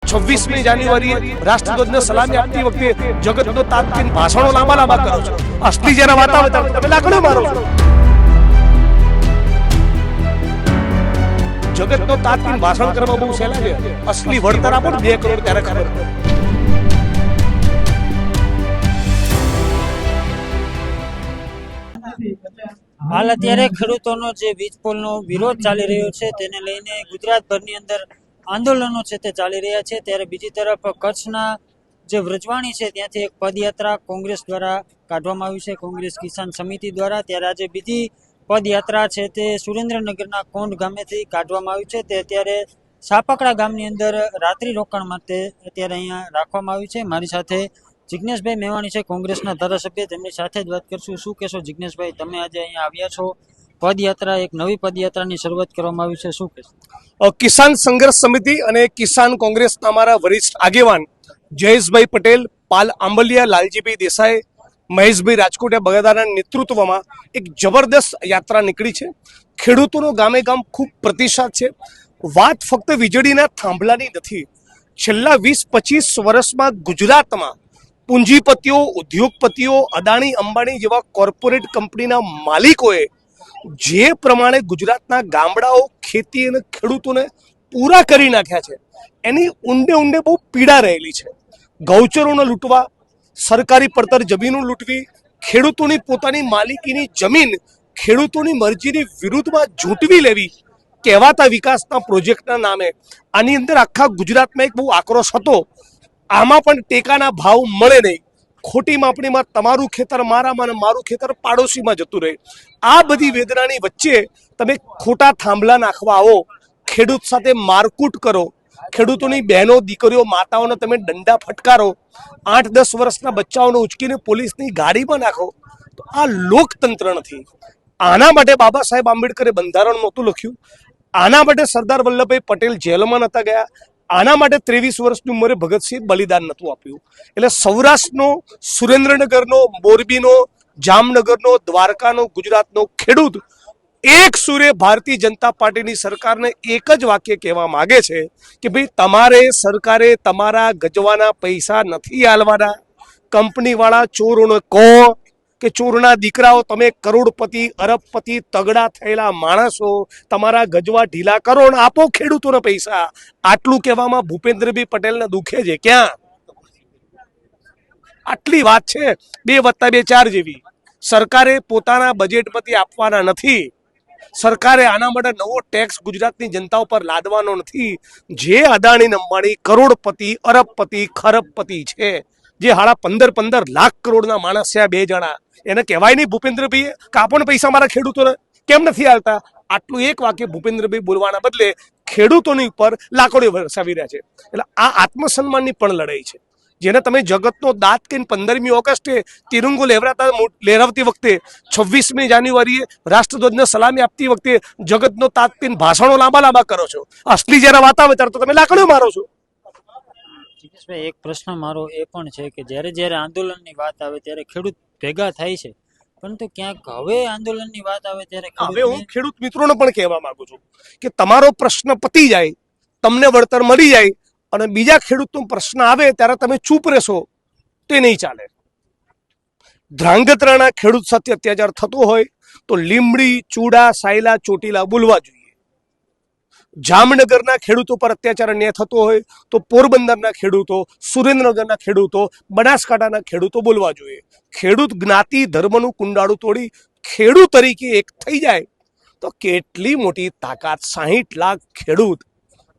26મી જાન્યુઆરીએ રાષ્ટ્રધ્વજને સલામી આપતી વખતે જગતનો તાત કરીને ભાષણો લાંબા લાંબા કરો છો. અસલી જ્યારે વાત આવે ત્યારે તમે લાકડીઓ મારો છો. જગતનો તાત કરીને ભાષણ કરવા બહુ સહેલા છે. અસલી વળતર આપો ને 2 કરોડ ત્યારે ખબર પડે. હાલ અત્યારે ખેડૂતોનો જે વીજ પોલનો વિરોધ ચાલી રહ્યો છે તેને લઈને ગુજરાતભરની અંદર આંદોલનો છે તે ચાલી રહ્યા છે. ત્યારે બીજી તરફ કચ્છના જે વ્રજવાણી છે ત્યાંથી એક પદયાત્રા કોંગ્રેસ દ્વારા કાઢવામાં આવી છે, કોંગ્રેસ કિસાન સમિતિ દ્વારા. ત્યારે આજે બીજી પદયાત્રા છે તે સુરેન્દ્રનગરના કોંઢ ગામેથી કાઢવામાં આવી છે. તે અત્યારે સાપકડા ગામની અંદર રાત્રિ રોકાણ માટે અત્યારે અહીંયા રાખવામાં આવી છે. મારી સાથે જિગ્નેશભાઈ મેવાણી છે, કોંગ્રેસના ધારાસભ્ય, તેમની સાથે જ વાત કરશું. શું કહેશો જિગ્નેશભાઈ, તમે આજે અહીંયા આવ્યા છો, પદયાત્રા, એક નવી પદયાત્રાની શરૂઆત કરવામાં આવી છે, શું કહેશો? કિસાન સંઘર્ષ સમિતિ અને કિસાન કોંગ્રેસના અમારા વરિષ્ઠ આગેવાન જયેશભાઈ પટેલ, પાલ આંબલિયા, લાલજીભાઈ દેસાઈ, મહેશભાઈ રાજકોટિયા બગાદાના નેતૃત્વમાં એક જબરદસ્ત યાત્રા નીકળી છે. ખેડૂતોનો ગામે ગામ ખૂબ પ્રતિસાદ છે. વાત ફક્ત વીજળીના થાંભલાની નથી. છેલ્લા 20-25 વર્ષમાં ગુજરાતમાં પૂંજીપતિઓ, ઉદ્યોગપતિઓ, અદાણી અંબાણી જેવા કોર્પોરેટ કંપનીના માલિકોએ જે પ્રમાણે ગુજરાતના ગામડાઓ, ખેતી અને ખેડૂતોને પૂરા કરી નાખ્યા છે એની ઊંડે ઊંડે બહુ પીડા રહેલી છે. ગૌચરોને લૂંટવા, સરકારી પડતર જમીનો લૂંટવી, ખેડૂતોની પોતાની માલિકીની જમીન ખેડૂતોની મરજીની વિરુદ્ધમાં ઝૂંટવી લેવી, કહેવાતા વિકાસના પ્રોજેક્ટના નામે. આની અંદર આખા ગુજરાતમાં એક બહુ આક્રોશ હતો. આમાં પણ ટેકાના ભાવ મળે નહીં. ખોટી માપણીમાં તમારું ખેતર મારામાં અને મારું ખેતર પાડોશીમાં જતું રહે. આ બધી વેદનાની વચ્ચે તમે ખોટા થાંભલા નાખવા આવો, ખેડૂત સાથે મારકૂટ કરો, ખેડૂતોની બહેનો, દીકરીઓ, માતાઓને તમે દંડા ફટકારો, 8-10 વર્ષના બચ્ચાઓને ઉચકીને પોલીસની ગાડીમાં નાખો, તો આ લોકતંત્ર નથી. આના માટે બાબા સાહેબ આંબેડકરે બંધારણ નહોતું લખ્યું. આના માટે સરદાર વલ્લભભાઈ પટેલ જેલમાં નહોતા ગયા. આના માટે 23 વર્ષની ઉંમરે ભગતસિંહ બલિદાન નહોતું આપ્યું. એટલે સૌરાષ્ટ્રનો, સુરેન્દ્રનગરનો, મોરબીનો, જામનગરનો, દ્વારકાનો, ગુજરાતનો ખેડૂત એક સુરે ભારતીય જનતા પાર્ટીની સરકારને એક જ વાક્ય કહેવા માંગે છે કે ભાઈ તમારે સરકારે તમારા ગજવાના પૈસા નથી આલવાના. કંપનીવાળા ચોરોને કહો કે ચોરના દીકરાઓ, તમે કરોડપતિ, અરબપતિ, તગડા થયેલા માણસો, તમારા ગજવા ઢીલા કરો ને આપો ખેડૂતોને પૈસા. આટલું કહેવામાં ભૂપેન્દ્રભાઈ પટેલને દુખે છે ક્યાં? આટલી વાત છે 2+2 4 જેવી. સરકારે પોતાના બજેટમાંથી આપવાના નથી. સરકારે આના માટે નવો ટેક્સ ગુજરાતની જનતા ઉપર લાદવાનો નથી. જે અદાણી અંબાણી કરોડપતિ, અરબપતિ, ખરબપતિ છે, જે હાડા 15-15 લાખ કરોડના માણસ છે, આ 2 જણા, એને કહેવાય નહીં ભૂપેન્દ્રભાઈએ કાપો ને પૈસા મારા ખેડૂતોને? કેમ નથી આવતા? આટલું એક વાક્ય ભૂપેન્દ્રભાઈ બોલવાના બદલે ખેડૂતોની ઉપર લાકડીઓ વરસાવી રહ્યા છે. એટલે આ આત્મસન્માનની પણ લડાઈ છે. જેને તમે જગતનો દાંત કહીને 15મી ઓગસ્ટે તિરંગો લહેરાવતી વખતે, 26મી જાન્યુઆરીએ રાષ્ટ્રધ્વજને સલામી આપતી વખતે જગતનો તાત કહીને ભાષણો લાંબા લાંબા કરો છો. અસલી જ્યારે વાત આવે ત્યારે તો તમે લાકડીઓ મારો છો. જિગ્નેશભાઈ, એક પ્રશ્ન મારો એ પણ છે કે જ્યારે આંદોલનની વાત આવે ત્યારે ખેડૂત ભેગા થાય છે, પરંતુ ક્યાંક હવે આંદોલનની વાત આવે ત્યારે હવે હું ખેડૂત મિત્રોને પણ કહેવા માંગુ છું કે તમારો પ્રશ્ન પતી જાય, તમને વળતર મળી જાય અને બીજા ખેડૂતનો પ્રશ્ન આવે ત્યારે તમે ચૂપ રહેશો તે નહીં ચાલે. ધ્રાંગધ્રાના ખેડૂત સાથે અત્યાચાર થતો હોય તો લીમડી, ચૂડા, સાયલા, ચોટીલા બોલવા જોઈએ. જામનગરના ખેડૂતો પર અત્યાચાર અન્યાય થતો હોય તો પોરબંદરના ખેડૂતો, સુરેન્દ્રનગરના ખેડૂતો, બનાસકાંઠાના ખેડૂતો બોલવા જોઈએ. ખેડૂત જ્ઞાતિ ધર્મનું કુંડાળું તોડી ખેડૂત તરીકે એક થઈ જાય તો કેટલી મોટી તાકાત. 60 લાખ ખેડૂત,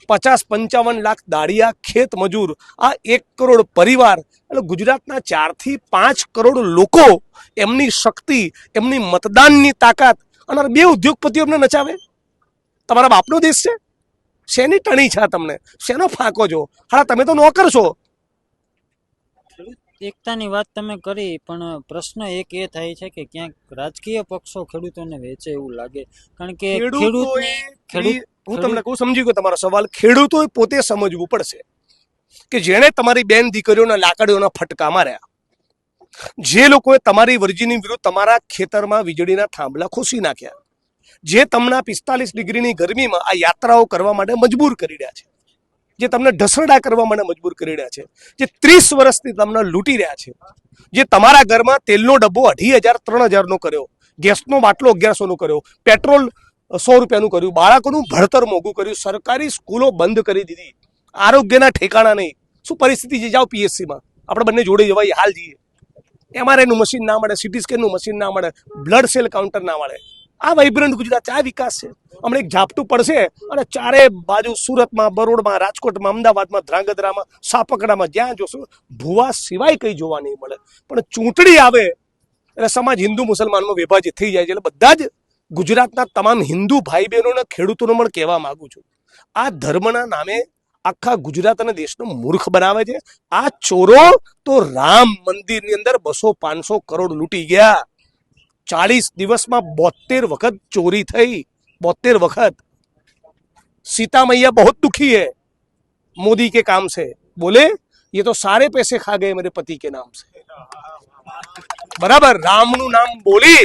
50-55 લાખ દાળિયા ખેત મજૂર, આ 1 કરોડ પરિવાર, એટલે ગુજરાતના 4 થી 5 કરોડ લોકો, એમની શક્તિ, એમની મતદાનની તાકાત, અને 2 ઉદ્યોગપતિઓ એમને નચાવે. તમારા બાપનો દેશ છે? શેની ટણી છે તમને? શેનો ફાંકો છો? હા, તમે તો નોકર છો. એકતાની વાત તમે કરી, પણ પ્રશ્ન એક એ થાય છે કે ક્યાંક રાજકીય પક્ષો ખેડૂતોને વેચે એવું લાગે. કારણ કે હું તમને કહું, સમજી ગયો તમારો સવાલ. ખેડૂતોએ પોતે સમજવું પડશે કે જેણે તમારી બેન દીકરીઓના લાકડીઓના ફટકા માર્યા, જે લોકોએ તમારી વર્જીની વિરુદ્ધ તમારા ખેતરમાં વીજળીના થાંભલા ખોસી નાખ્યા, જે તમને 45 ડિગ્રીની ગરમીમાં આ યાત્રાઓ કરવા માટે મજબૂર કરી રહ્યા છે, જે તમને ઢસરડા કરવા માટે મજબૂર કરી રહ્યા છે, જે 30 વર્ષથી તમને લૂંટી રહ્યા છે, જે તમારા ઘરમાં તેલનો ડબ્બો 2,500 3,000નો કર્યો, ગેસનો બાટલો 1100નો કર્યો, પેટ્રોલ 100 રૂપિયાનું કર્યું, બાળકોનું ભણતર મોંઘું કર્યું, સરકારી સ્કૂલો બંધ કરી દીધી, આરોગ્યના ઠેકાણા નહીં. શું પરિસ્થિતિ છે? જાઓ પીએચસીમાં, આપણે બંને જોડે જવાય, હાલ જઈએ. એમઆરઆઈનું મશીન ના મળે, સીટી સ્કેનનું મશીન ના મળે, બ્લડ સેલ કાઉન્ટર ના મળે. આ વાઇબ્રન્ટ ગુજરાત, આ વિકાસ છે. હમણાં એક ઝાપટું પડશે અને ચારે બાજુ સુરતમાં, બરોડમાં, રાજકોટમાં, અમદાવાદમાં, ધ્રાંગધ્રામાં, સાપકડામાં જ્યાં જોશો ભુવા સિવાય કંઈ જોવા નહીં મળે. પણ ચૂંટણી આવે એટલે સમાજ હિન્દુ મુસલમાનમાં વિભાજિત થઈ જાય છે. એટલે બધા જ ગુજરાતના તમામ હિન્દુ ભાઈ બહેનોને, ખેડૂતોને પણ કહેવા માંગુ છું, આ ધર્મના નામે આખા ગુજરાત અને દેશનો મૂર્ખ બનાવે છે. આ ચોરો તો રામ મંદિરની અંદર 200-500 કરોડ લૂંટી ગયા. 40 દિવસમાં 72 વખત ચોરી થઈ, 72 વખત. सीता मैया बहुत दुखी है मोदी के काम से, बोले ये तो सारे पैसे खा गए मेरे पति के नाम से. बराबर, રામનું નામ બોલી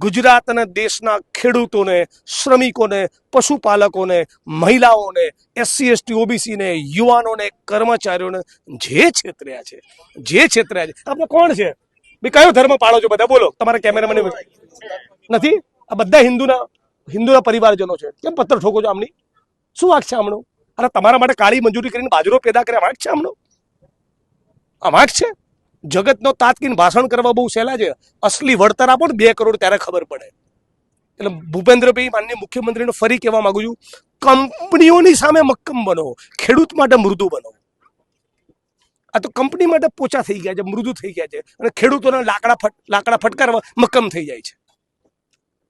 ગુજરાતના દેશના ખેડૂતોને, શ્રમિકોને, પશુપાલકોને, મહિલાઓને, એસસી એસટી ઓબીસી ને, યુવાનોને, કર્મચારીઓને જે છેતર્યા છે, આપણે કોણ છે ભાઈ? કયો ધર્મ પાળો છો બધા? બોલો. તમારા કેમેરામેન નથી? આ બધા હિન્દુના પરિવારજનો છે. કેમ પથ્થર ઠોકો છો આમની? શું વાંક છે આમનો? અરે તમારા માટે કાળી મંજૂરી કરીને બાજરો પેદા કર્યા, વાંક છે આમનો? આ વાંક છે? જગતનો તાત્કિન ભાષણ કરવા બહુ સહેલા છે, અસલી વળતર આપો ને 2 કરોડ ત્યારે ખબર પડે. એટલે ભૂપેન્દ્રભાઈ, માનનીય મુખ્યમંત્રીને ફરી કહેવા માંગુ છું, કંપનીઓની સામે મક્કમ બનો, ખેડૂત માટે મૃદુ બનો. આ તો કંપની માટે પોચા થઈ ગયા છે, મૃદુ થઈ ગયા છે, અને ખેડૂતોને લાકડા ફટકારવા મક્કમ થઈ જાય છે.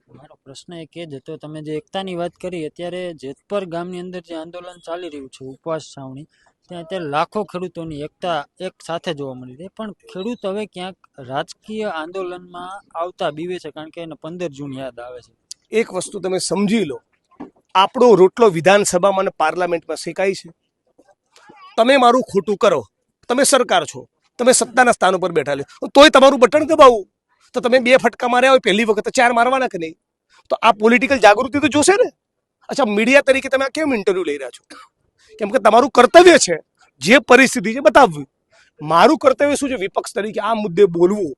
મારો પ્રશ્ન એક જ હતો, તમે જે એકતાની વાત કરી, અત્યારે જેતપર ગામની અંદર જે આંદોલન ચાલી રહ્યું છે, ઉપવાસ છાવણી, ત્યાં અત્યારે લાખો ખેડૂતોની એકતા એક સાથે જોવા મળી રહી, પણ ખેડૂત હવે ક્યાંક રાજકીય આંદોલનમાં આવતા બીવે છે, કારણ કે એને 15 જૂન યાદ આવે છે. એક વસ્તુ તમે સમજી લો, આપણો રોટલો વિધાનસભામાં અને પાર્લામેન્ટમાં શેકાય છે. તમે મારું ખોટું કરો, તમે સરકાર છો, તમે સત્તાના સ્થાન ઉપર બેઠા છો, તોય તમારું બટન દબાવું તો તમે 2 ફટકા માર્યા હોય પહેલી વખત, 4 મારવાના કે નહીં? તો આ પોલિટિકલ જાગૃતિ તો જોશે ને. અચ્છા, મીડિયા તરીકે તમે આ કેમ ઇન્ટરવ્યુ લઈ રહ્યા છો? કેમ કે તમારું કર્તવ્ય છે જે પરિસ્થિતિ છે બતાવવી. મારું કર્તવ્ય શું છે? વિપક્ષ તરીકે આ મુદ્દે બોલવું,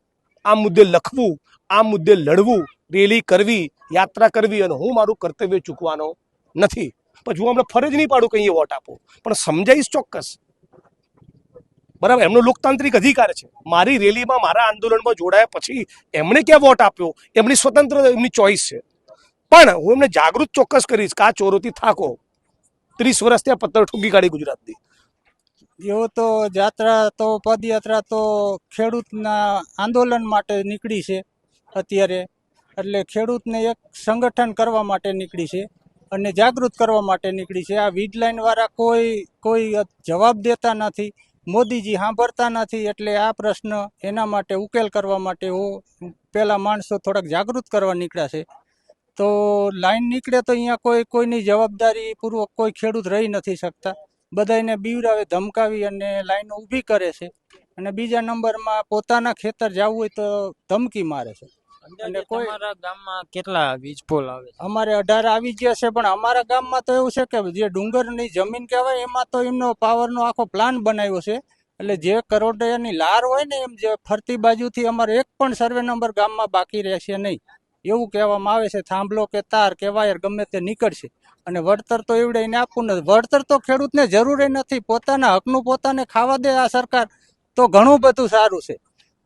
આ મુદ્દે લખવું, આ મુદ્દે લડવું, રેલી કરવી, યાત્રા કરવી, અને હું મારું કર્તવ્ય ચૂકવાનો નથી. પછી હું હમણાં ફરજ નહીં પાડું કઈ વોટ આપો, પણ સમજાઈશ ચોક્કસ. બરાબર, એમનો લોકતાંત્રિક અધિકાર છે. મારી રેલીમાં, મારા આંદોલનમાં જોડાયા પછી એમણે ક્યાં વોટ આપ્યો, એમની સ્વતંત્ર, એમની ચોઈસ છે. પણ હું એમને જાગૃત ચોક્કસ કરીશ કે આ ચોરોથી થાકો. 30 વર્ષ ત્યાં પથ્થર ઠોકી કાઢી ગુજરાતની. એવું તો જાત્રા તો પદયાત્રા તો ખેડૂતના આંદોલન માટે નીકળી છે અત્યારે, એટલે ખેડૂતને એક સંગઠન કરવા માટે નીકળી છે અને જાગૃત કરવા માટે નીકળી છે. આ વીજ લાઈન વાળા કોઈ જવાબ દેતા નથી, મોદીજી સાંભળતા નથી, એટલે આ પ્રશ્ન એના માટે ઉકેલ કરવા માટે હું પેલા માણસો થોડાક જાગૃત કરવા નીકળ્યા છે. તો લાઈન નીકળે તો અહીંયા કોઈની જવાબદારી પૂર્વક કોઈ ખેડૂત રહી નથી શકતા, બધાને બીવરાવે, ધમકાવી અને લાઈનો ઊભી કરે છે. અને બીજા નંબરમાં પોતાના ખેતર જવું હોય તો ધમકી મારે છે. અને તમારા ગામમાં કેટલા વીજ પોલ આવે? અમારે 18 આવી ગયા છે, પણ અમારા ગામમાં તો એવું છે કે જે ડુંગરની જમીન કહેવાય એમાં તો એમનો પાવરનો આખો પ્લાન બનાવ્યો છે. એટલે જે કરોડિયાની લાર હોય ને, એમ જે ફરતી બાજુથી અમારે એક પણ સર્વે નંબર ગામમાં બાકી રહેશે નહીં એવું કહેવામાં આવે છે. થાંભલો કે તાર કે વાયર ગમે તે નીકળશે, અને વળતર તો એવડે એને આપવું નથી. વળતર તો ખેડૂતને જરૂર નથી, પોતાના હકનું પોતાને ખાવા દે આ સરકાર તો ઘણું બધું સારું છે.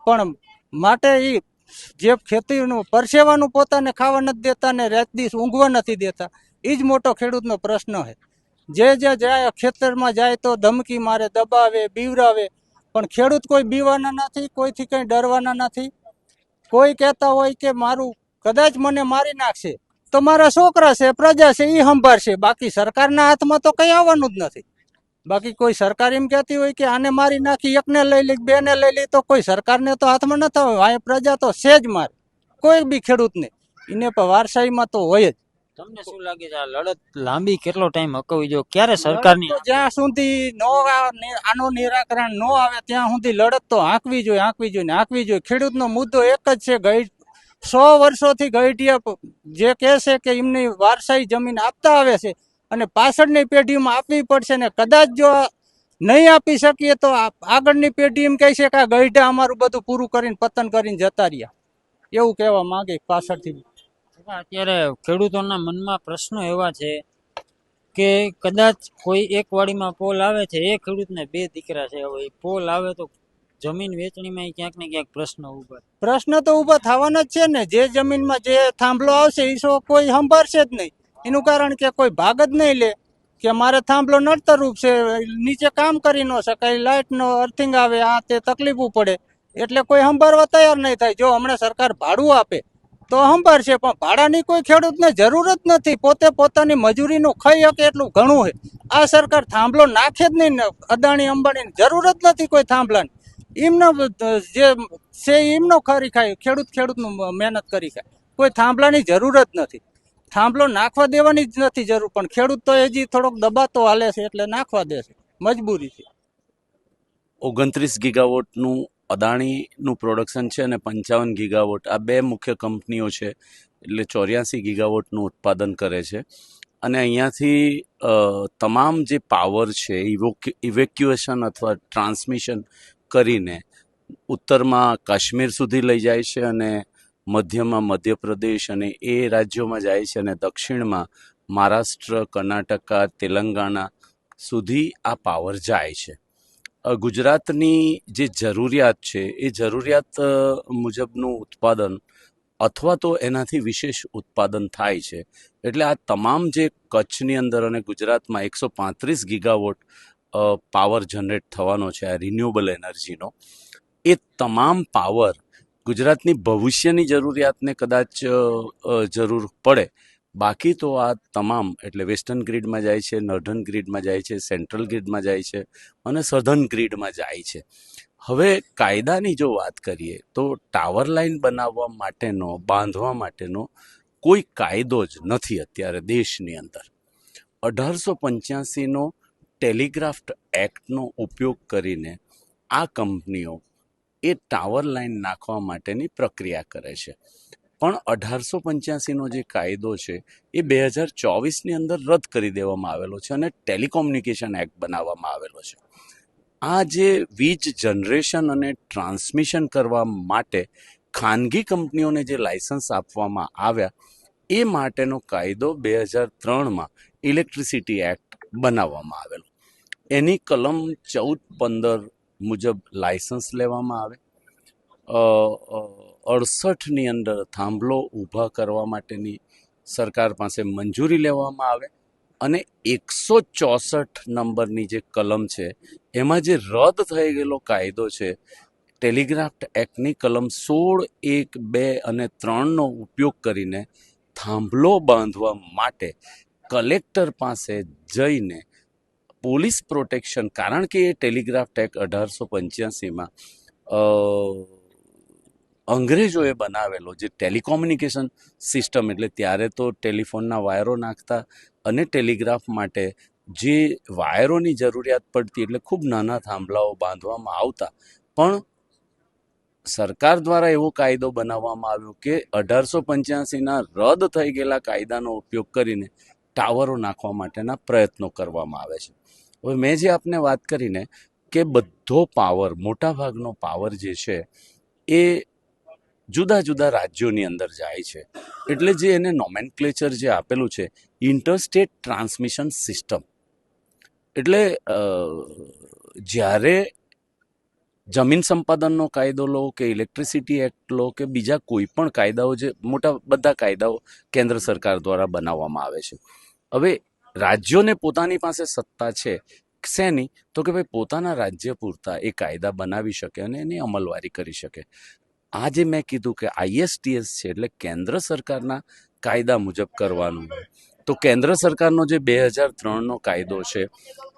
પણ માટે એ જે ખેતીનું પરસેવાનું પોતાને ખાવા નથી દેતા ને રાત દિવસ ઊંઘવા નથી દેતા, એ જ મોટો ખેડૂતનો પ્રશ્ન છે. જે જાય ખેતરમાં જાય તો ધમકી મારે, દબાવે, બીવરાવે, પણ ખેડૂત કોઈ બીવાના નથી, કોઈથી કંઈ ડરવાના નથી. કોઈ કહેતા હોય કે મારું કદાચ મને મારી નાખશે તો મારા છોકરા છે, પ્રજા છે, એ સંભાળશે, બાકી સરકારના હાથમાં તો કંઈ આવવાનું જ નથી. બાકી કોઈ સરકાર એમ કહેતી હોય કે આને મારી નાખી, એકને લઈ લી, 2 ને લઈ લી, તો કોઈ સરકારને તો હાથમાં ન થવા. આ પ્રજા તો છે જ મારે, કોઈ બી ખેડૂતને એને પણ વારસાઈમાં તો હોય જ. તમને શું લાગે છે આ લડત લાંબી કેટલો ટાઈમ હકવી જો? ક્યારે સરકારની જ્યાં સુધી આનો નિરાકરણ ન આવે ત્યાં સુધી લડત તો હાંકવી જોઈએ. ખેડૂતનો મુદ્દો એક જ છે, 100 વર્ષોથી ગઈઢિયા જે કહે છે કે એમની વારસાઈ જમીન આપતા આવે છે, અને પાછળની પેઢીમાં આપવી પડશે ને કદાચ જો નહીં આપી શકીએ તો આગળની પેઢી એમ કહે છે કે આ ગઈઢા અમારું બધું પૂરું કરીને પતન કરીને જતા રહ્યા, એવું કહેવા માંગે પાછળથી. અત્યારે ખેડૂતોના મનમાં પ્રશ્નો એવા છે કે કદાચ કોઈ એક વાડીમાં પોલ આવે છે, એ ખેડૂતને 2 દીકરા છે, હવે પોલ આવે તો જમીન વેચણીમાં ક્યાંક ને ક્યાંક પ્રશ્ન ઉભા. પ્રશ્ન તો ઊભા થવાના જ છે ને. જે જમીનમાં જે થાંભલો આવશે એ કોઈ સંભાળશે જ નહીં. એનું કારણ કે કોઈ ભાગ જ નહીં લે કે મારે થાંભલો નડતરરૂપ છે, નીચે કામ કરી ન શકાય, લાઇટનો અર્થિંગ આવે, આ તે તકલીફો પડે, એટલે કોઈ સંભાળવા તૈયાર નહીં થાય. જો હમણાં સરકાર ભાડું આપે તો સંભાળશે, પણ ભાડાની કોઈ ખેડૂતને જરૂર જ નથી. પોતે પોતાની મજૂરીનું ખાઈ શકે એટલું ઘણું છે. આ સરકાર થાંભલો નાખે જ નહીં ને. અદાણી અંબાણીની જરૂર જ નથી કોઈ થાંભલાની. એમનો જે છે એમનો ખરી ખાય, ખેડૂતનું મહેનત કરી ખાય. કોઈ થાંભલાની જરૂર જ નથી. થાંભલો નાખવા દેવાની જ નથી જરૂર, પણ ખેડૂત તો હજી થોડોક દબાતો હાલે છે એટલે નાખવા દે છે, મજબૂરી છે. 29 ગીગાવોટનું અદાણીનું પ્રોડક્શન છે અને 55 ગીગાવોટ આ 2 મુખ્ય કંપનીઓ છે, એટલે 84 ગીગાવોટનું ઉત્પાદન કરે છે. અને અહીંયાથી તમામ જે પાવર છે ઇવેક્યુએશન અથવા ટ્રાન્સમિશન કરીને ઉત્તરમાં કાશ્મીર સુધી લઈ જાય છે, અને મધ્યમાં મધ્યપ્રદેશ અને એ રાજ્યોમાં જાય છે, અને દક્ષિણમાં મહારાષ્ટ્ર, કર્ણાટકા, તેલંગાણા સુધી આ પાવર જાય છે. ગુજરાતની જે જરૂરિયાત છે એ જરૂરિયાત મુજબનું ઉત્પાદન અથવા તો એનાથી વિશેષ ઉત્પાદન થાય છે. એટલે આ તમામ જે કચ્છની અંદર અને ગુજરાતમાં 135 ગીગાવોટ પાવર જનરેટ થવાનો છે આ રિન્યુએબલ એનર્જીનો, એ તમામ પાવર ગુજરાતની ભવિષ્યની જરૂરિયાતને કદાચ જરૂર પડે, બાકી તો આ તમામ એટલે વેસ્ટર્ન ગ્રીડમાં જાય છે, નોર્ધન ગ્રીડમાં જાય છે, સેન્ટ્રલ ગ્રીડમાં જાય છે અને સધર્ન ગ્રીડમાં જાય છે. હવે કાયદાની જો વાત કરીએ તો ટાવર લાઇન બનાવવા માટેનો, બાંધવા માટેનો કોઈ કાયદો જ નથી અત્યારે દેશની અંદર. 1885નો ટેલિગ્રાફ એક્ટનો ઉપયોગ કરીને આ કંપનીઓ એ ટાવર લાઇન નાખવા માટેની પ્રક્રિયા કરે છે. પણ 1885નો જે કાયદો છે એ 2024ની અંદર રદ કરી દેવામાં આવેલો છે અને ટેલિકોમ્યુનિકેશન એક્ટ બનાવવામાં આવેલો છે. આ જે વીજ જનરેશન અને ટ્રાન્સમિશન કરવા માટે ખાનગી કંપનીઓને જે લાયસન્સ આપવામાં આવ્યા એ માટેનો કાયદો 2003માં ઇલેક્ટ્રિસિટી એક્ટ બનાવવામાં આવેલો. એની કલમ 14-15 મુજબ લાયસન્સ લેવામાં આવે. 68ની અંદર થાંભલો ઊભા કરવા માટેની સરકાર પાસે મંજૂરી લેવામાં આવે અને 164 નંબરની જે કલમ છે એમાં જે રદ થઈ ગયેલો કાયદો છે ટેલિગ્રાફ એક્ટની કલમ 16, 1, 2 અને 3નો ઉપયોગ કરીને થાંભલો બાંધવા માટે કલેક્ટર પાસે જઈને પોલીસ પ્રોટેક્શન, કારણ કે એ ટેલિગ્રાફ એક્ટ 1885માં અંગ્રેજોએ બનાવેલો જે ટેલિકોમ્યુનિકેશન સિસ્ટમ, એટલે ત્યારે તો ટેલિફોનના વાયરો નાખતા અને ટેલિગ્રાફ માટે જે વાયરોની જરૂરિયાત પડતી, એટલે ખૂબ નાના થાંભલાઓ બાંધવામાં આવતા. પણ સરકાર દ્વારા એવો કાયદો બનાવવામાં આવ્યો કે 1885ના રદ થઈ ગયેલા કાયદાનો ઉપયોગ કરીને ટાવરો નાખવા માટેના પ્રયત્નો કરવામાં આવે છે. હવે મેં જે આપને વાત કરીને કે બધો પાવર, મોટાભાગનો પાવર જે છે એ જુદા જુદા રાજ્યોની અંદર જાય છે, એટલે જે એને નોમેનક્લેચર જે આપેલું છે ઇન્ટરસ્ટેટ ટ્રાન્સમિશન સિસ્ટમ, એટલે જ્યારે જમીન સંપાદનનો કાયદો લો કે ઇલેક્ટ્રિસિટી એક્ટ લો કે બીજા કોઈ પણ કાયદાઓ, જે મોટા બધા કાયદાઓ કેન્દ્ર સરકાર દ્વારા બનાવવામાં આવે છે. હવે રાજ્યોને પોતાની પાસે સત્તા છે શેની? તો કે ભાઈ પોતાના રાજ્ય પૂરતા એ કાયદા બનાવી શકે અને એની અમલવારી કરી શકે. આ જે મેં કીધું કે ISTS છે એટલે કેન્દ્ર સરકારના કાયદા મુજબ કરવાનું. તો કેન્દ્ર સરકારનો જે 2003નો કાયદો છે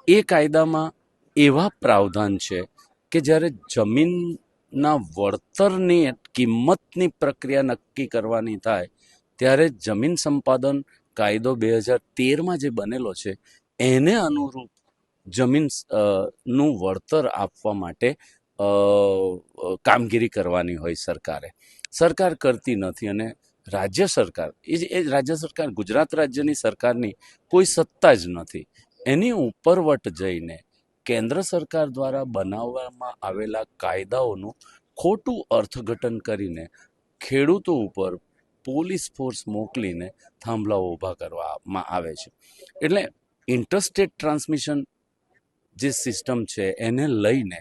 એ કાયદામાં એવા પ્રાવધાન છે કે જ્યારે જમીનના વળતરની કિંમતની પ્રક્રિયા નક્કી કરવાની થાય ત્યારે જમીન સંપાદન કાયદો 2013માં જે બનેલો છે એને અનુરૂપ જમીન નું વળતર આપવા માટે કામગીરી કરવાની હોય સરકારે. સરકાર કરતી નથી અને રાજ્ય સરકાર એ રાજ્ય સરકાર ગુજરાત રાજ્યની સરકારની કોઈ સત્તા જ નથી. એની ઉપરવટ જઈને કેન્દ્ર સરકાર દ્વારા બનાવવામાં આવેલા કાયદાઓનું ખોટું અર્થઘટન કરીને ખેડૂતો ઉપર પોલીસ ફોર્સ મોકલીને થાંભલાઓ ઊભા કરવામાં આવે છે. એટલે ઇન્ટરસ્ટેટ ટ્રાન્સમિશન જે સિસ્ટમ છે એને લઈને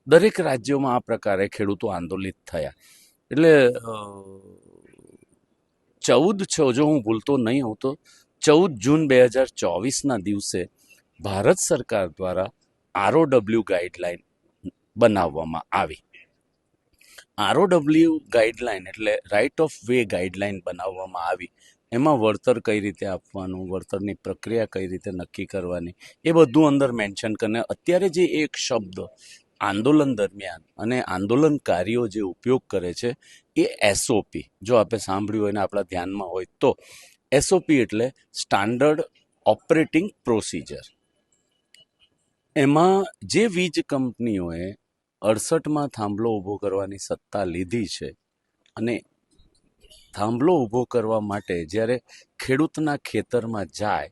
દરેક રાજ્યોમાં આ પ્રકારે ખેડૂતો આંદોલિત થયા. એટલે 14 જો હું ભૂલતો નહીં હોઉં તો 14 જૂન 2024ના દિવસે ભારત સરકાર દ્વારા ROW ગાઈડલાઈન બનાવવામાં આવી. ROW ગાઈડલાઈન એટલે રાઇટ ઓફ વે ગાઈડલાઈન બનાવવામાં આવી. એમાં વળતર કઈ રીતે આપવાનું, વળતરની પ્રક્રિયા કઈ રીતે નક્કી કરવાની, એ બધું અંદર મેન્શન કરીને અત્યારે જે એક શબ્દ આંદોલન દરમિયાન અને આંદોલનકારીઓ જે ઉપયોગ કરે છે એ SOP, જો આપણે સાંભળ્યું હોય ને આપણા ધ્યાનમાં હોય તો SOP એટલે સ્ટાન્ડર્ડ ઓપરેટિંગ પ્રોસિજર. એમાં જે વીજ કંપનીઓએ 68માં થાંભલો ઊભો કરવાની સત્તા લીધી છે અને થાંભલો ઊભો કરવા માટે જ્યારે ખેડૂતના ખેતરમાં જાય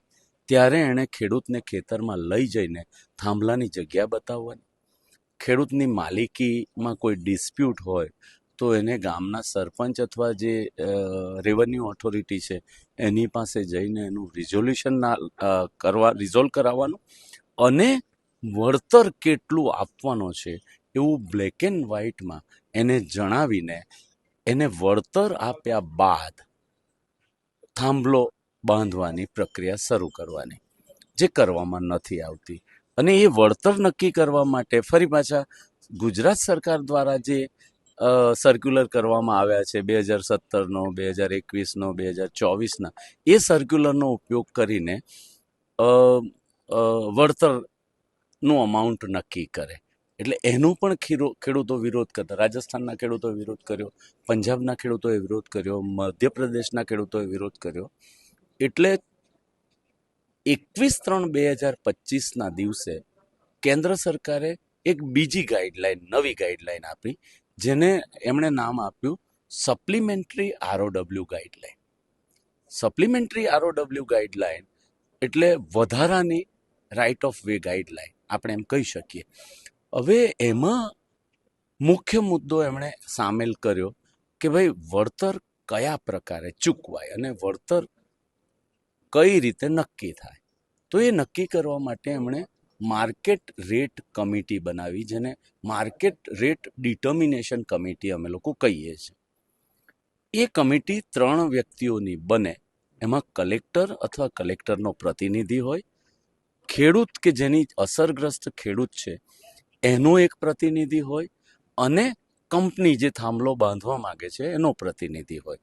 ત્યારે એણે ખેડૂતને ખેતરમાં લઈ જઈને થાંભલાની જગ્યા બતાવવાની. ખેડૂતની માલિકીમાં કોઈ ડિસ્પ્યુટ હોય તો એને ગામના સરપંચ અથવા જે રેવન્યુ ઓથોરિટી છે એની પાસે જઈને એનું રિઝોલ્વ કરાવવાનું અને વળતર કેટલું આપવાનું છે એવું બ્લેક એન્ડ વ્હાઇટમાં એને જણાવીને એને વળતર આપ્યા બાદ થાંભલો બાંધવાની પ્રક્રિયા શરૂ કરવાની, જે કરવામાં નથી આવતી. અને એ વળતર નક્કી કરવા માટે ફરી પાછા ગુજરાત સરકાર દ્વારા જે સર્ક્યુલર કરવામાં આવ્યા છે 2017નો, 2021નો, 2024ના, એ સર્ક્યુલરનો ઉપયોગ કરીને વળતરનું અમાઉન્ટ નક્કી કરે. એટલે એનું પણ ખેડૂતો વિરોધ કરતા. રાજસ્થાનના ખેડૂતોએ વિરોધ કર્યો, પંજાબના ખેડૂતોએ વિરોધ કર્યો, મધ્યપ્રદેશના ખેડૂતોએ વિરોધ કર્યો. એટલે 21/3/2025ના દિવસે કેન્દ્ર સરકારે એક બીજી ગાઈડલાઈન, નવી ગાઈડલાઈન આપી, જેને એમણે નામ આપ્યું supplementary ROW guideline. Supplementary ROW guideline એટલે વધારાની રાઇટ ઓફ વે ગાઈડલાઈન આપણે એમ કહી શકીએ. હવે એમાં મુખ્ય મુદ્દો એમણે સામેલ કર્યો કે ભાઈ વળતર કયા પ્રકારે ચૂકવાય અને વળતર કઈ રીતે નક્કી થાય. તો એ નક્કી કરવા માટે એમણે માર્કેટ રેટ કમિટી બનાવી, જેને માર્કેટ રેટ ડિટર્મિનેશન કમિટી અમે લોકો કહીએ છીએ. એ કમિટી 3 વ્યક્તિઓની બને. એમાં કલેક્ટર અથવા કલેક્ટરનો પ્રતિનિધિ હોય, ખેડૂત કે જેની અસરગ્રસ્ત ખેડૂત છે એનો એક પ્રતિનિધિ હોય અને કંપની જે થાંભલો બાંધવા માંગે છે એનો પ્રતિનિધિ હોય.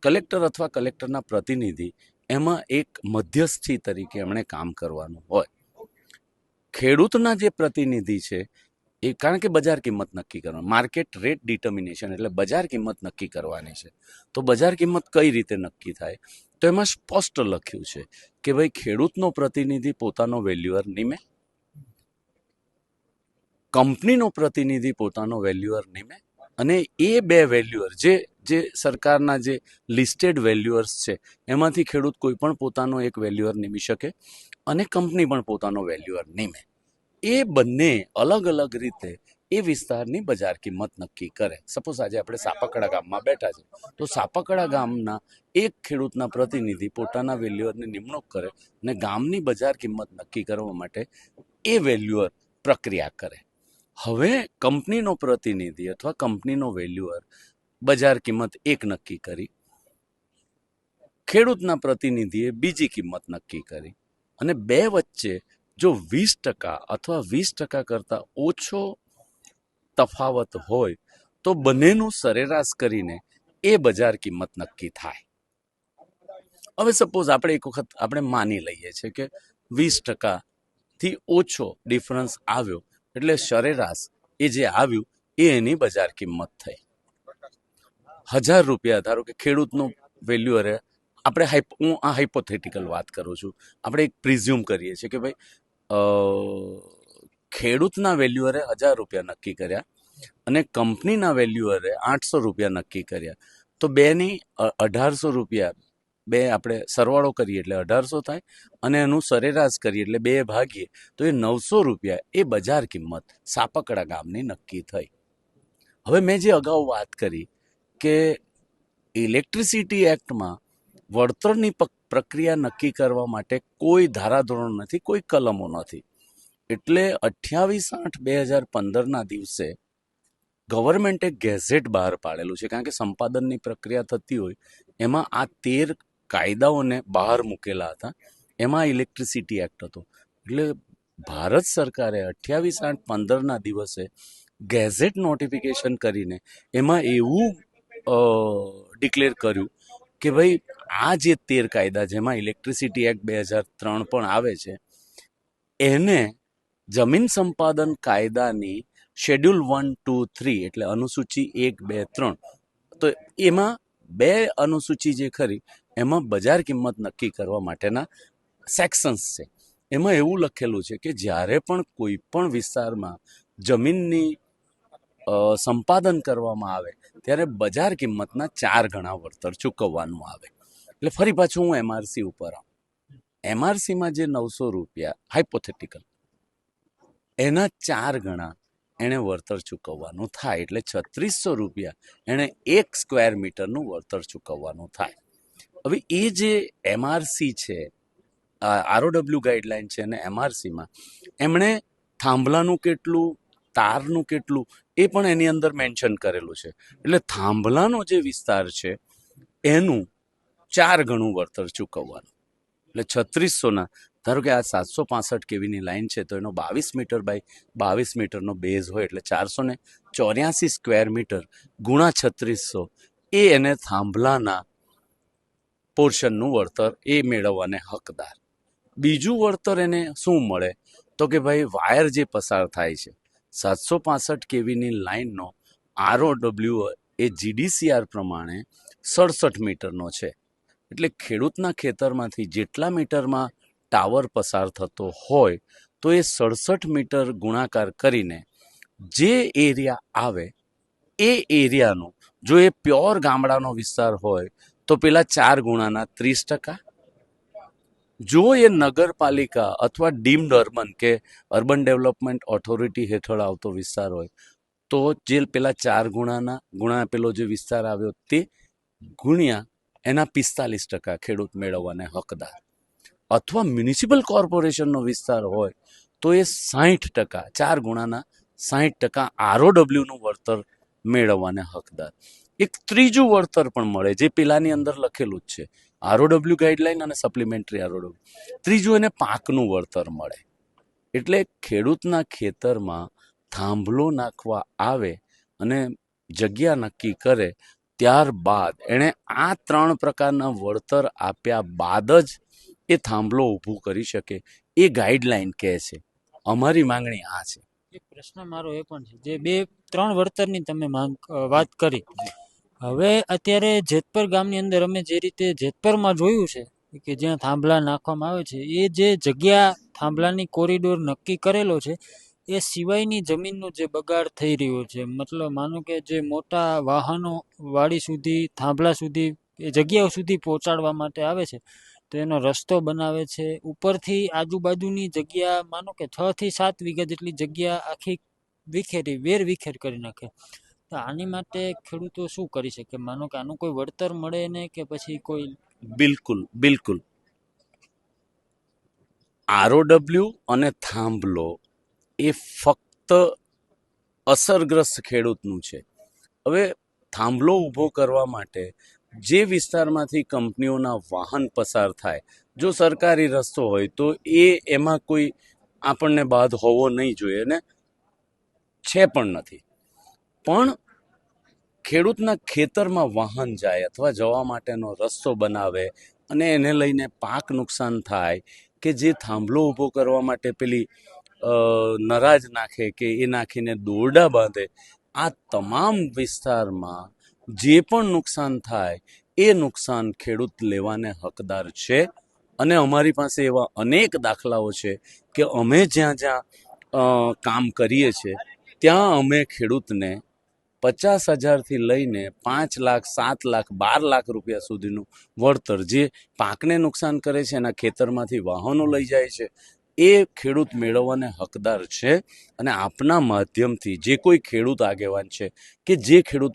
કલેક્ટર અથવા કલેક્ટરના પ્રતિનિધિ એમાં એક મધ્યસ્થી તરીકે એમણે કામ કરવાનું હોય. ખેડૂતના જે પ્રતિનિધિ છે એ કારણ કે બજાર કિંમત નક્કી કરવાની, માર્કેટ રેટ ડિટર્મિનેશન એટલે બજાર કિંમત નક્કી કરવાની છે. તો બજાર કિંમત કઈ રીતે નક્કી થાય તો એમાં સ્પષ્ટ લખ્યું છે કે ભાઈ ખેડૂતનો પ્રતિનિધિ પોતાનો વેલ્યુઅર નિમે, કંપનીનો પ્રતિનિધિ પોતાનો વેલ્યુઅર નિમે અને એ 2 વેલ્યુઅર જે સરકારના જે લિસ્ટેડ વેલ્યુઅર્સ છે એમાંથી ખેડૂત કોઈ પણ પોતાનો એક વેલ્યુઅર નિમી શકે અને કંપની પણ પોતાનો વેલ્યુઅર નિમે. એ બંને અલગ અલગ રીતે એ વિસ્તારની બજાર કિંમત નક્કી કરે. સપોઝ આજે આપણે સાપકડા ગામમાં બેઠા છે તો સાપકડા ગામના એક ખેડૂતના પ્રતિનિધિ પોતાના વેલ્યુઅરની નિમણૂક કરે અને ગામની બજાર કિંમત નક્કી કરવા માટે એ વેલ્યુઅર પ્રક્રિયા કરે. હવે કંપનીનો પ્રતિનિધિ અથવા કંપનીનો વેલ્યુઅર બજાર કિંમત એક નક્કી કરી, ખેડૂતના પ્રતિનિધિએ બીજી કિંમત નક્કી કરી અને 2 વચ્ચે જો 20% અથવા 20% કરતાં ઓછો તફાવત હોય તો બંનેનું સરેરાશ કરીને એ બજાર કિંમત નક્કી થાય. હવે સપોઝ આપણે એક વખત આપણે માની લઈએ છીએ કે 20%થી ઓછો ડિફરન્સ આવ્યો એટલે સરેરાશ એ જે આવ્યું એ એની બજાર કિંમત થઈ. 1000 રૂપિયા ધારો કે ખેડૂતનો વેલ્યુઅર, આપણે હું આ હાઇપોથેટિકલ વાત કરું છું, આપણે એક પ્રિઝ્યુમ કરીએ છીએ કે ભાઈ ખેડૂતના વેલ્યુઅરે 1000 રૂપિયા નક્કી કર્યા અને કંપનીના વેલ્યુઅરે 800 રૂપિયા નક્કી કર્યા. તો બેની 1800 રૂપિયા, બે આપણે સરવાળો કરીએ એટલે 1800 થાય, અને એનું સરેરાશ કરીએ એટલે બે ભાગીએ તો એ 900 રૂપિયા એ બજાર કિંમત સાપકડા ગામની નક્કી થઈ. હવે મેં જે અગાઉ વાત કરી કે ઇલેક્ટ્રિસિટી એક્ટમાં વળતરની પ્રક્રિયા નક્કી કરવા માટે કોઈ ધારાધોરણ નથી, કોઈ કલમો નથી. એટલે 28/8/2015ના દિવસે ગવર્મેન્ટે ગેઝેટ બહાર પાડેલું છે, કારણ કે સંપાદનની પ્રક્રિયા થતી હોય એમાં આ 13 કાયદાઓને બહાર મૂકેલા હતા. એમાં ઇલેક્ટ્રિસિટી એક્ટ હતો. એટલે ભારત સરકારે 28/8/15ના દિવસે ગેઝેટ નોટિફિકેશન કરીને એમાં એવું ડિક્લેર કર્યું કે ભાઈ આ જે 13 કાયદા, જેમાં ઇલેક્ટ્રિસિટી એક્ટ 2003 પણ આવે છે, એને જમીન સંપાદન કાયદાની શેડ્યુલ 1, 2, 3 એટલે અનુસૂચિ 1, 2, 3, તો એમાં 2 અનુસૂચિ જે ખરી એમાં બજાર કિંમત નક્કી કરવા માટેના સેક્શન્સ છે. એમાં એવું લખેલું છે કે જ્યારે પણ કોઈ પણ વિસ્તારમાં જમીનની સંપાદન કરવામાં આવે ત્યારે બજાર કિંમતના 4 ગણા વળતર ચૂકવવાનું આવે. એટલે ફરી પાછું હું એમઆરસી ઉપર આવું. એમઆરસીમાં જે 900 રૂપિયા હાઇપોથેટિકલ, એના 4 ગણા એણે વળતર ચૂકવવાનું થાય. એટલે 3600 રૂપિયા એણે 1 સ્ક્વેર મીટરનું વળતર ચૂકવવાનું થાય. હવે એ જે એમઆરસી છે, આરઓડબ્લ્યુ ગાઈડલાઈન છે, અને એમઆરસીમાં એમણે થાંભલાનું કેટલું, તારનું કેટલું એ પણ એની અંદર મેન્શન કરેલું છે. એટલે થાંભલાનો જે વિસ્તાર છે એનું 4 ગણું વળતર ચૂકવવાનું. એટલે 3600ના, ધારો કે આ 765 કેવીની લાઈન છે તો એનો 22 મીટર બાય 22 મીટરનો બેઝ હોય એટલે 484 સ્ક્વેર મીટર ગુણા 3600 એ એને થાંભલાના પોર્શનનું વળતર એ મેળવવાને હકદાર. બીજું વળતર એને શું મળે તો કે ભાઈ વાયર જે પસાર થાય છે 765 કેવીની લાઈનનો આરઓડબ્લ્યુ એ જીડીસીઆર પ્રમાણે 67 મીટરનો છે. એટલે ખેડૂતના ખેતરમાંથી જેટલા મીટરમાં ટાવર પસાર થતો હોય તો એ 67 મીટર ગુણાકાર કરીને જે એરિયા આવે એ એરિયાનું, જો એ પ્યોર ગામડાનો વિસ્તાર હોય તો પેલા 4 ગુણાના 30%, જો એ નગરપાલિકા અથવા ડીમ્ડ અર્બન કે અર્બન ડેવલપમેન્ટ ઓથોરિટી હેઠળ આવતો વિસ્તાર હોય તો જે પેલા 4 ગુણા પેલો જે વિસ્તાર આવ્યો તે ગુણ્યા એના 45% ખેડૂત મેળવવાને હકદાર. અથવા મ્યુનિસિપલ કોર્પોરેશનનો વિસ્તાર હોય તો એ 60%, 4 ગુણાના 60% આરઓડબ્લ્યુનું વળતર મેળવવાને હકદાર. એક ત્રીજું વળતર પણ મળે જે પેલાની અંદર લખેલું જ છે, આરઓડબ્લ્યુ ગાઈડલાઈન અને સપ્લિમેન્ટરી આરઓડબ્લ્યુ. ત્રીજું એને પાકનું વળતર મળે. એટલે ખેડૂતના ખેતરમાં થાંભલો નાખવા આવે અને જગ્યા નક્કી કરે ત્યારબાદ એણે આ 3 પ્રકારના વળતર આપ્યા બાદ જ એ થાંભલો ઊભું કરી શકે, એ ગાઈડલાઈન કહે છે. અમારી માંગણી આ છે. એક પ્રશ્ન મારો એ પણ છે, જે 2-3 વળતરની તમે વાત કરી. હવે અત્યારે જેતપર ગામની અંદર અમે જે રીતે જેતપરમાં જોયું છે કે જ્યાં થાંભલા નાખવામાં આવે છે, એ જે જગ્યા થાંભલાની કોરિડોર નક્કી કરેલો છે એ સિવાયની જમીનનો જે બગાડ થઈ રહ્યો છે, મતલબ માનો કે જે મોટા વાહનો વાડી સુધી, થાંભલા સુધી, એ જગ્યાઓ સુધી પહોંચાડવા માટે આવે છે તો એનો રસ્તો બનાવે છે. ઉપરથી આજુબાજુની જગ્યા માનો કે 6 થી 7 વીઘા જેટલી જગ્યા આખી વેરવિખેર કરી નાખે. તો આની માટે ખેડૂતો શું કરી શકે? માનો કે આનું કોઈ વળતર મળે ને કે પછી કોઈ? બિલકુલ આરઓડબ્લ્યુ અને થાંભલો એ ફક્ત અસરગ્રસ્ત ખેડૂતનું છે. હવે થાંભલો ઊભો કરવા માટે જે વિસ્તારમાંથી કંપનીઓના વાહન પસાર થાય, જો સરકારી રસ્તો હોય તો એમાં કોઈ આપણને બાદ હોવો નહીં જોઈએ, ને છે પણ નથી. પણ ખેડૂતના ખેતરમાં વાહન જાય અથવા જવા માટેનો રસ્તો બનાવે અને એને લઈને પાક નુકસાન થાય કે જે થાંભલો ઊભો કરવા માટે પેલી નરાજ નાખે કે એ નાખીને દોરડા બાંધે, આ તમામ વિસ્તારમાં જે પણ નુકસાન થાય એ નુકસાન ખેડૂત લેવાને હકદાર છે. અને અમારી પાસે એવા અનેક દાખલાઓ છે કે અમે જ્યાં કામ કરીએ છીએ ત્યાં અમે ખેડૂતને 50,000થી લઈને 5 લાખ 7 લાખ 12 લાખ રૂપિયા સુધીનું વળતર જે પાકને નુકસાન કરે છે એના ખેતરમાંથી વાહનો લઈ જાય છે એ ખેડૂત મેળવવાને હકદાર છે. અને આપના માધ્યમથી જે કોઈ ખેડૂત આગેવાન છે કે જે ખેડૂત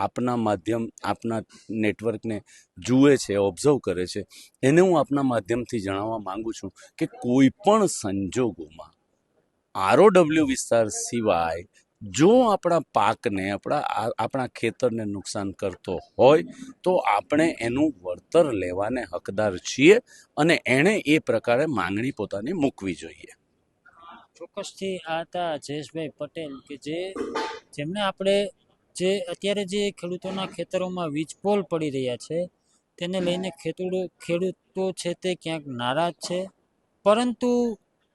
આપના માધ્યમ આપના નેટવર્કને જુએ છે ઓબ્ઝર્વ કરે છે એને હું આપના માધ્યમથી જણાવવા માંગુ છું કે કોઈ પણ સંજોગોમાં ROW વિસ્તાર સિવાય જો આપણા પાકને આપણા ખેતરને નુકસાન કરતો હોય તો આપણે એનું વળતર લેવાને હકદાર છીએ અને એણે એ પ્રકારે માંગણી પોતાની મૂકવી જોઈએ. ચોક્કસથી આ હતા જયેશભાઈ પટેલ કે જેમને આપણે જે અત્યારે જે ખેડૂતોના ખેતરોમાં વીજપોલ પડી રહ્યા છે તેને લઈને ખેડૂતો છે તે ક્યાંક નારાજ છે, પરંતુ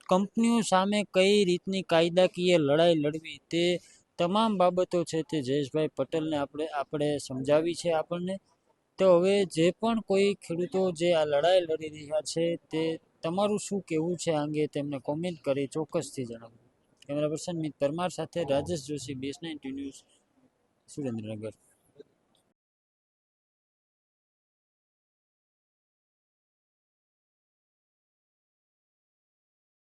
કંપનીઓ સામે કઈ રીતની કાયદાકીય લડાઈ લડવી તે તમામ બાબતો છે તે જયેશભાઈ પટેલને આપણે સમજાવી છે આપણને. તો હવે જે પણ કોઈ ખેડૂતો જે આ લડાઈ લડી રહ્યા છે તે તમારું શું કહેવું છે આ અંગે તેમને કોમેન્ટ કરી ચોક્કસથી જણાવો. કેમેરા પર્સન મિત પરમાર સાથે રાજેશ જોશી, BS9 ન્યૂઝ, સુરેન્દ્રનગર.